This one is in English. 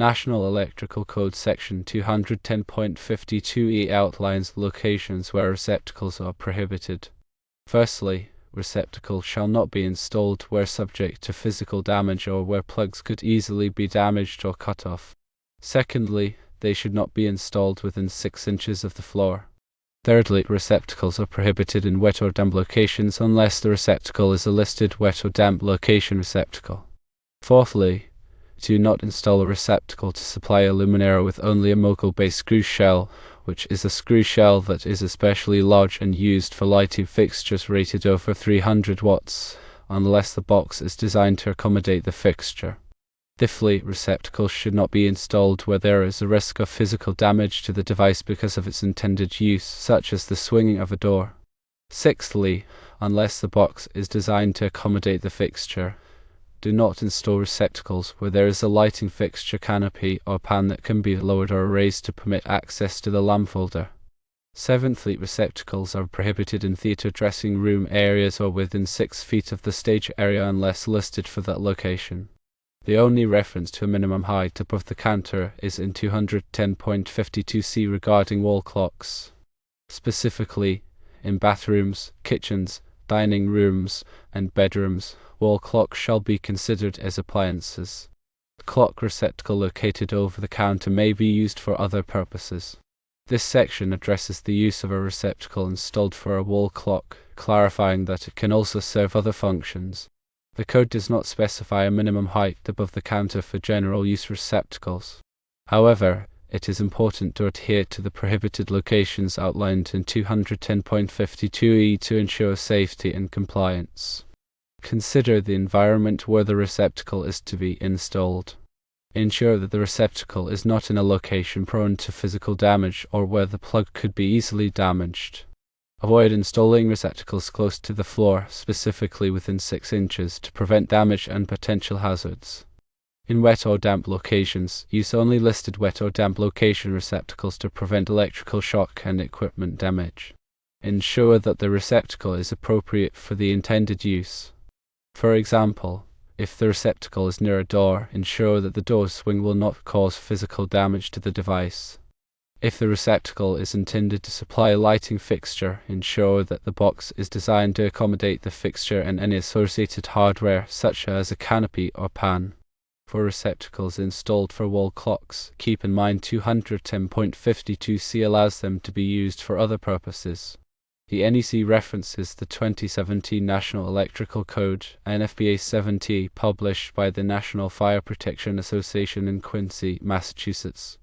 National Electrical Code Section 210.52e outlines locations where receptacles are prohibited. Firstly, receptacles shall not be installed where subject to physical damage or where plugs could easily be damaged or cut off. Secondly, they should not be installed within 6 inches of the floor. Thirdly, receptacles are prohibited in wet or damp locations unless the receptacle is a listed wet or damp location receptacle. Fourthly, do not install a receptacle to supply a luminaire with only a mogul-based screw shell, which is a screw shell that is especially large and used for lighting fixtures rated over 300 watts, unless the box is designed to accommodate the fixture. Fifthly, receptacles should not be installed where there is a risk of physical damage to the device because of its intended use, such as the swinging of a door. Sixthly, unless the box is designed to accommodate the fixture, do not install receptacles where there is a lighting fixture, canopy, or pan that can be lowered or raised to permit access to the lamp holder. Seventhly, receptacles are prohibited in theatre dressing room areas or within 6 feet of the stage area unless listed for that location. The only reference to a minimum height above the counter is in 210.52c regarding wall clocks. Specifically, in bathrooms, kitchens, dining rooms, and bedrooms, wall clocks shall be considered as appliances. The clock receptacle located over the counter may be used for other purposes. This section addresses the use of a receptacle installed for a wall clock, clarifying that it can also serve other functions. The code does not specify a minimum height above the counter for general use receptacles. However, it is important to adhere to the prohibited locations outlined in 210.52e to ensure safety and compliance. Consider the environment where the receptacle is to be installed. Ensure that the receptacle is not in a location prone to physical damage or where the plug could be easily damaged. Avoid installing receptacles close to the floor, specifically within 6 inches, to prevent damage and potential hazards. In wet or damp locations, use only listed wet or damp location receptacles to prevent electrical shock and equipment damage. Ensure that the receptacle is appropriate for the intended use. For example, if the receptacle is near a door, ensure that the door swing will not cause physical damage to the device. If the receptacle is intended to supply a lighting fixture, ensure that the box is designed to accommodate the fixture and any associated hardware, such as a canopy or pan. For receptacles installed for wall clocks, keep in mind 210.52c allows them to be used for other purposes. The NEC references the 2017 National Electrical Code, NFPA 70, published by the National Fire Protection Association in Quincy, Massachusetts.